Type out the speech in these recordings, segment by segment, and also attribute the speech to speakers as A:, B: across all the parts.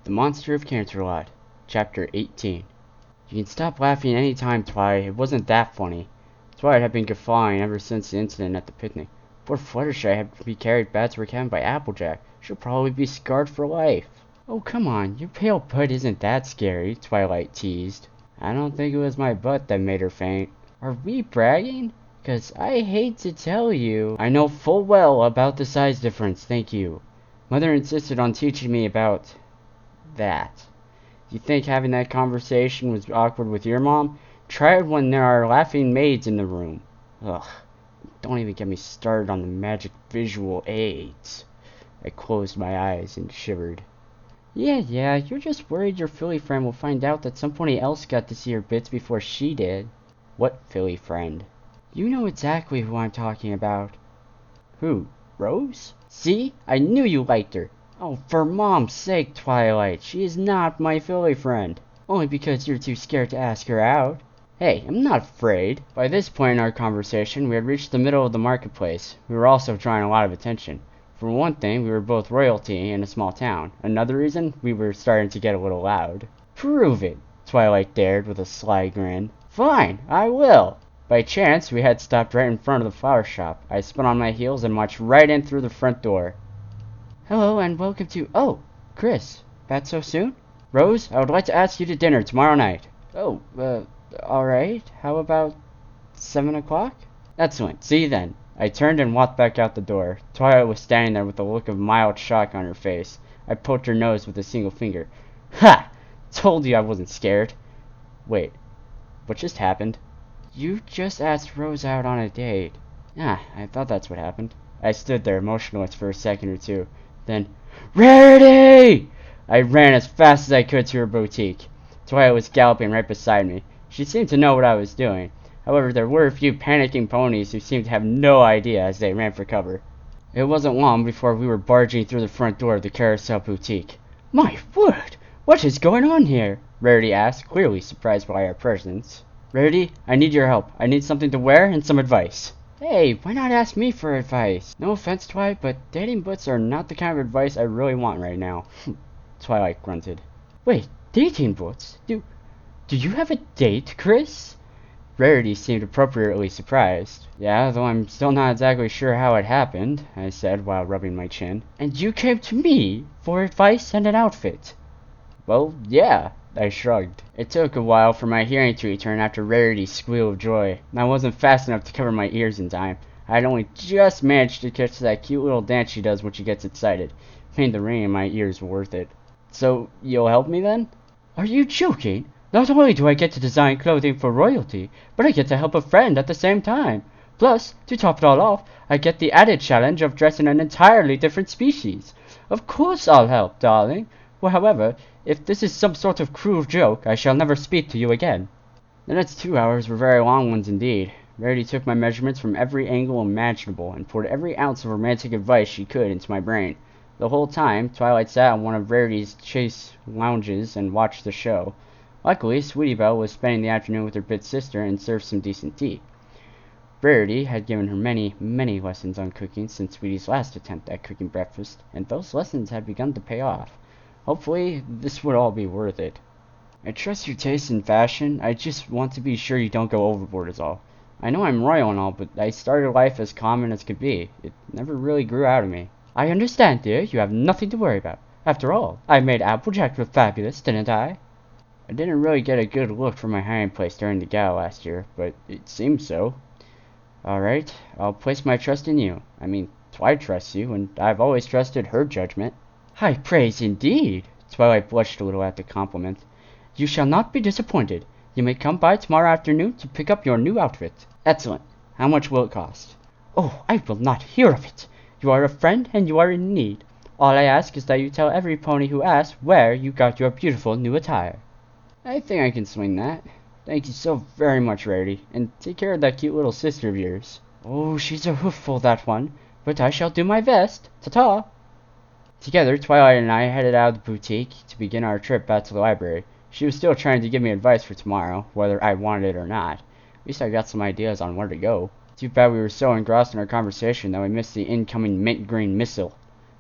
A: The Monster of Canterlot, Chapter 18. You can stop laughing any time, Twilight. It wasn't that funny. Twilight had been guffawing ever since the incident at the picnic. Poor Fluttershy had to be carried back to her cabin by Applejack. She'll probably be scarred for life. Oh, come on. Your pale butt isn't that scary, Twilight teased. I don't think it was my butt that made her faint. Are we bragging? 'Cause I hate to tell you. I know full well about the size difference, thank you. Mother insisted on teaching me about that. You think having that conversation was awkward with your mom? Try it when there are laughing maids in the room. Ugh, don't even get me started on the magic visual aids. I closed my eyes and shivered. Yeah, you're just worried your Philly friend will find out that somebody else got to see her bits before she did. What Philly friend? You know exactly who I'm talking about. Who? Rose? See? I knew you liked her. Oh, for Mom's sake, Twilight, she is not my Philly friend. Only because you're too scared to ask her out. Hey, I'm not afraid. By this point in our conversation, we had reached the middle of the marketplace. We were also drawing a lot of attention. For one thing, we were both royalty in a small town. Another reason, we were starting to get a little loud. Prove it, Twilight dared with a sly grin. Fine, I will. By chance, we had stopped right in front of the flower shop. I spun on my heels and marched right in through the front door. Hello and welcome to... Oh, Chris, back so soon? Rose, I would like to ask you to dinner tomorrow night. Oh, alright. How about 7 o'clock? Excellent. See you then. I turned and walked back out the door. Twilight was standing there with a look of mild shock on her face. I poked her nose with a single finger. Ha! Told you I wasn't scared. Wait, what just happened? You just asked Rose out on a date. Ah, I thought that's what happened. I stood there motionless for a second or two. Then, Rarity! I ran as fast as I could to her boutique. Twilight was galloping right beside me. She seemed to know what I was doing. However, there were a few panicking ponies who seemed to have no idea as they ran for cover. It wasn't long before we were barging through the front door of the Carousel Boutique. My word! What is going on here? Rarity asked, clearly surprised by our presence. Rarity, I need your help. I need something to wear and some advice. Hey, why not ask me for advice? No offense, Twilight, but dating books are not the kind of advice I really want right now. Twilight grunted. Wait, dating books? Do you have a date, Chris? Rarity seemed appropriately surprised. Yeah, though I'm still not exactly sure how it happened, I said while rubbing my chin. And you came to me for advice and an outfit? Well, yeah, I shrugged. It took a while for my hearing to return after Rarity's squeal of joy. I wasn't fast enough to cover my ears in time. I had only just managed to catch that cute little dance she does when she gets excited. Made the ring in my ears worth it. So, you'll help me then? Are you joking? Not only do I get to design clothing for royalty, but I get to help a friend at the same time. Plus, to top it all off, I get the added challenge of dressing an entirely different species. Of course I'll help, darling. Well, however, if this is some sort of cruel joke, I shall never speak to you again. The next 2 hours were very long ones indeed. Rarity took my measurements from every angle imaginable and poured every ounce of romantic advice she could into my brain. The whole time, Twilight sat on one of Rarity's chase lounges and watched the show. Luckily, Sweetie Belle was spending the afternoon with her big sister and served some decent tea. Rarity had given her many lessons on cooking since Sweetie's last attempt at cooking breakfast, and those lessons had begun to pay off. Hopefully, this would all be worth it. I trust your taste in fashion. I just want to be sure you don't go overboard is all. I know I'm royal and all, but I started life as common as could be. It never really grew out of me. I understand, dear. You have nothing to worry about. After all, I made Applejack look fabulous, didn't I? I didn't really get a good look from my hiding place during the gala last year, but it seems so. Alright, I'll place my trust in you. I mean, Twilight trusts you, and I've always trusted her judgment. High praise indeed. Twilight blushed a little at the compliment. You shall not be disappointed. You may come by tomorrow afternoon to pick up your new outfit. Excellent. How much will it cost? Oh, I will not hear of it. You are a friend and you are in need. All I ask is that you tell every pony who asks where you got your beautiful new attire. I think I can swing that. Thank you so very much, Rarity, and take care of that cute little sister of yours. Oh, she's a hoofful, that one, but I shall do my best. Ta-ta! Together, Twilight and I headed out of the boutique to begin our trip back to the library. She was still trying to give me advice for tomorrow, whether I wanted it or not. At least I got some ideas on where to go. Too bad we were so engrossed in our conversation that we missed the incoming mint green missile.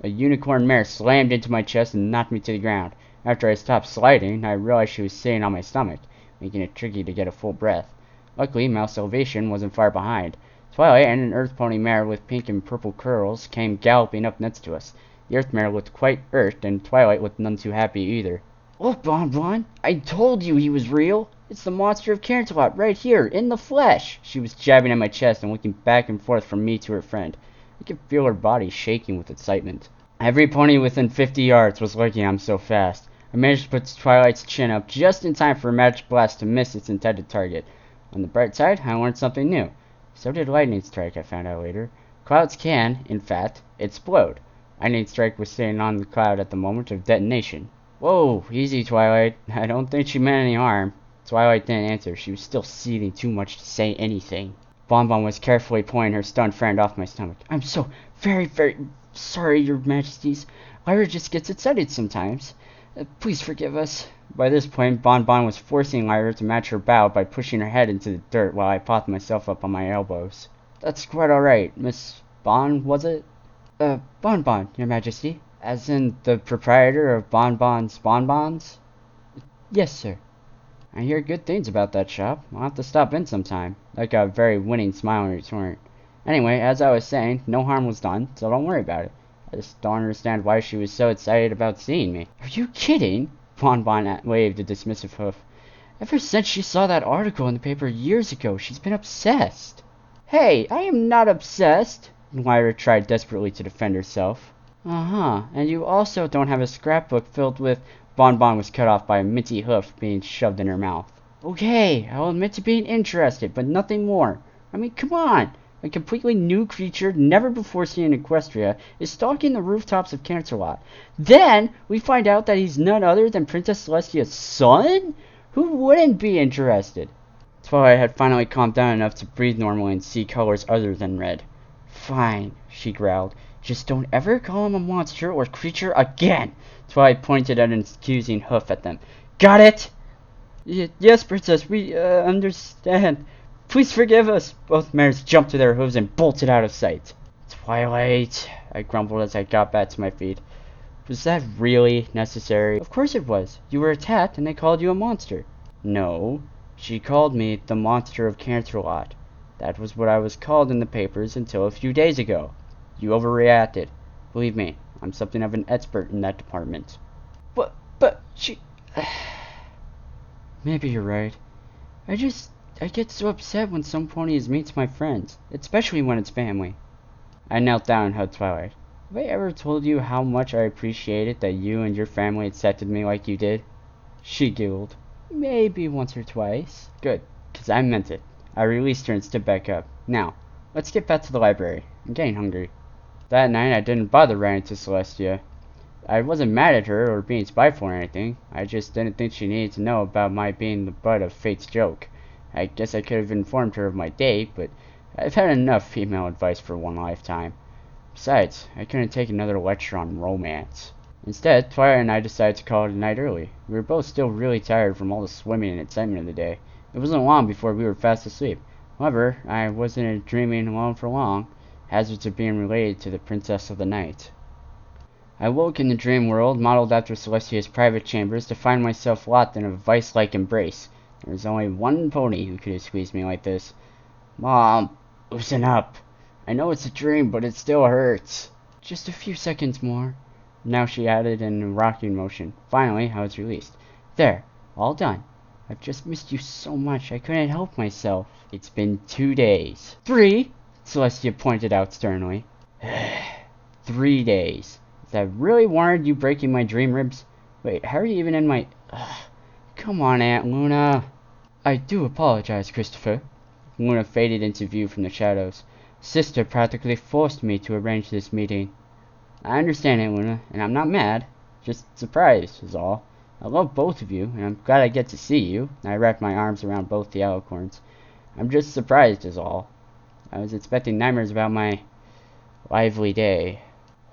A: A unicorn mare slammed into my chest and knocked me to the ground. After I stopped sliding, I realized she was sitting on my stomach, making it tricky to get a full breath. Luckily, Mouse Salvation wasn't far behind. Twilight and an Earth Pony mare with pink and purple curls came galloping up next to us. The Earth mare looked quite irked, and Twilight looked none too happy either. "Look, Bon, I told you he was real! It's the Monster of Canterlot right here, in the flesh!" She was jabbing at my chest and looking back and forth from me to her friend. I could feel her body shaking with excitement. Every pony within 50 yards was lurking at him so fast. I managed to put Twilight's chin up just in time for a magic blast to miss its intended target. On the bright side, I learned something new. So did Lightning Strike, I found out later. Clouds can, in fact, explode. Lightning Strike was sitting on the cloud at the moment of detonation. "Whoa, easy, Twilight. I don't think she meant any harm." Twilight didn't answer. She was still seething too much to say anything. Bon was carefully pulling her stunned friend off my stomach. "I'm so very sorry, Your Majesties. Lyra just gets excited sometimes. Please forgive us." By this point, Bon was forcing Lyra to match her bow by pushing her head into the dirt while I propped myself up on my elbows. "That's quite alright, Miss Bon, was it?" Bon, Your Majesty. As in the proprietor of Bon's Bonbons? "Yes, sir." "I hear good things about that shop. I'll have to stop in sometime." I got a very winning smile in return. Anyway, as I was saying, no harm was done, so don't worry about it. I just don't understand why she was so excited about seeing me. "Are you kidding?" Bon waved a dismissive hoof. "Ever since she saw that article in the paper years ago, she's been obsessed." "Hey, I am not obsessed!" Lyra tried desperately to defend herself. "Uh-huh, and you also don't have a scrapbook filled with—" Bon was cut off by a minty hoof being shoved in her mouth. "Okay, I'll admit to being interested, but nothing more. I mean, come on! A completely new creature, never before seen in Equestria, is stalking the rooftops of Canterlot. Then, we find out that he's none other than Princess Celestia's son? Who wouldn't be interested?" Twilight had finally calmed down enough to breathe normally and see colors other than red. "Fine," she growled. "Just don't ever call him a monster or creature again." Twilight pointed at an accusing hoof at them. "Got it?" Yes, Princess, we understand. Please forgive us." Both mares jumped to their hooves and bolted out of sight. "Twilight," I grumbled as I got back to my feet. "Was that really necessary?" "Of course it was. You were attacked and they called you a monster." "No. She called me the Monster of Canterlot. That was what I was called in the papers until a few days ago. You overreacted. Believe me, I'm something of an expert in that department." But she... Maybe you're right. I get so upset when some pony is mean to my friends, especially when it's family. I knelt down and hugged Twilight. "Have I ever told you how much I appreciated that you and your family accepted me like you did?" She giggled. "Maybe once or twice." "Good, 'cause I meant it." I released her and stood back up. "Now, let's get back to the library. I'm getting hungry." That night I didn't bother writing to Celestia. I wasn't mad at her or being spiteful or anything. I just didn't think she needed to know about my being the butt of Fate's joke. I guess I could have informed her of my date, but I've had enough female advice for one lifetime. Besides, I couldn't take another lecture on romance. Instead, Twilight and I decided to call it a night early. We were both still really tired from all the swimming and excitement of the day. It wasn't long before we were fast asleep. However, I wasn't dreaming alone for long. Hazards of being related to the Princess of the Night. I woke in the dream world, modeled after Celestia's private chambers, to find myself locked in a vice-like embrace. There was only one pony who could have squeezed me like this. "Mom, loosen up. I know it's a dream, but it still hurts." "Just a few seconds more." Now she added in a rocking motion. Finally, I was released. "There, all done. I've just missed you so much, I couldn't help myself." "It's been 2 days.
B: 3?
A: Celestia pointed out sternly. 3 days. Is that really warranted you breaking my dream ribs? Wait, how are you even in my... Come on, Aunt Luna.
B: "I do apologize, Christopher."
A: Luna faded into view from the shadows.
B: "Sister practically forced me to arrange this meeting."
A: "I understand, Aunt Luna, and I'm not mad. Just surprised, is all. I love both of you, and I'm glad I get to see you." I wrapped my arms around both the alicorns. "I'm just surprised, is all. I was expecting nightmares about my lively day."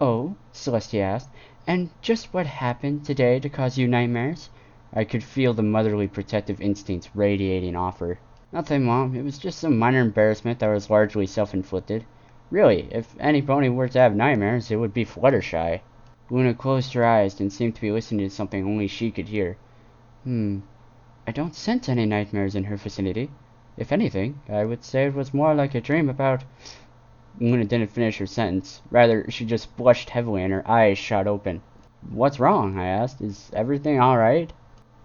B: "Oh?" Celestia asked. "And just what happened today to cause you nightmares?"
A: I could feel the motherly protective instincts radiating off her. "Nothing, Mom. It was just some minor embarrassment that was largely self-inflicted. Really, if any pony were to have nightmares, it would be Fluttershy." Luna closed her eyes and seemed to be listening to something only she could hear.
B: I don't sense any nightmares in her vicinity. If anything, I would say it was more like a dream about...
A: Luna didn't finish her sentence. Rather, she just blushed heavily and her eyes shot open. What's wrong? I asked. Is everything alright?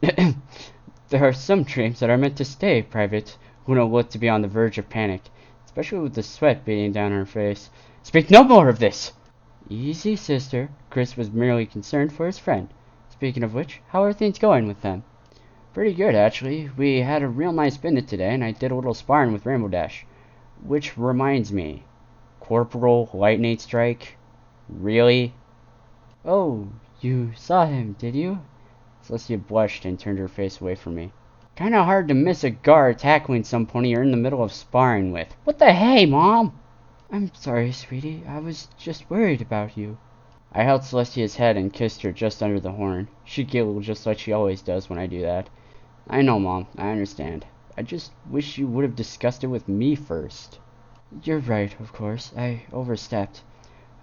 B: There are some dreams that are meant to stay private. Luna looked to be on the verge of panic, especially with the sweat beating down her face.
A: Speak no more of this!
B: Easy, sister. Chris was merely concerned for his friend. Speaking of which, how are things going with them?
A: Pretty good, actually. We had a real nice picnic today, and I did a little sparring with Rainbow Dash. Which reminds me, Corporal Lightning Strike? Really?
B: Oh, you saw him, did you?
A: Celestia blushed and turned her face away from me. Kinda hard to miss a guard tackling some pony you're in the middle of sparring with. What the hey, Mom?
B: I'm sorry, sweetie. I was just worried about you.
A: I held Celestia's head and kissed her just under the horn. She giggled just like she always does when I do that. I know, Mom. I understand. I just wish you would have discussed it with me first.
B: You're right, of course. I overstepped.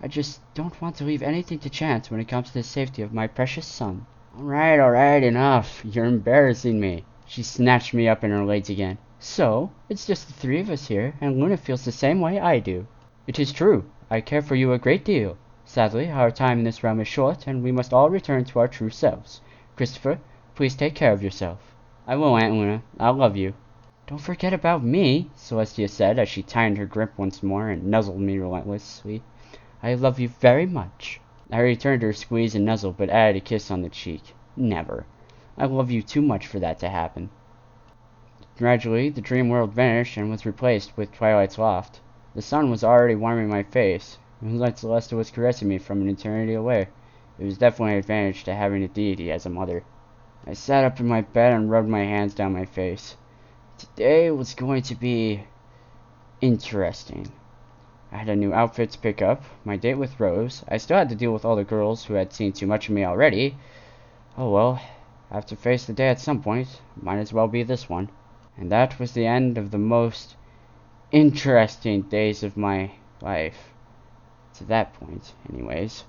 B: I just don't want to leave anything to chance when it comes to the safety of my precious son.
A: Alright, enough. You're embarrassing me. She snatched me up in her legs again.
B: So, it's just the three of us here, and Luna feels the same way I do.
A: It is true. I care for you a great deal. Sadly, our time in this realm is short, and we must all return to our true selves. Christopher, please take care of yourself. I will, Aunt Luna. I love you.
B: Don't forget about me,
A: Celestia said as she tightened her grip once more and nuzzled me relentlessly.
B: I love you very much.
A: I returned her squeeze and nuzzle, but added a kiss on the cheek. Never. I love you too much for that to happen. Gradually, the dream world vanished and was replaced with Twilight's Loft. The sun was already warming my face. It was like Celestia was caressing me from an eternity away. It was definitely an advantage to having a deity as a mother. I sat up in my bed and rubbed my hands down my face. Today was going to be interesting. I had a new outfit to pick up, my date with Rose. I still had to deal with all the girls who had seen too much of me already. Oh well, I have to face the day at some point. Might as well be this one. And that was the end of the most interesting days of my life. To that point, anyways.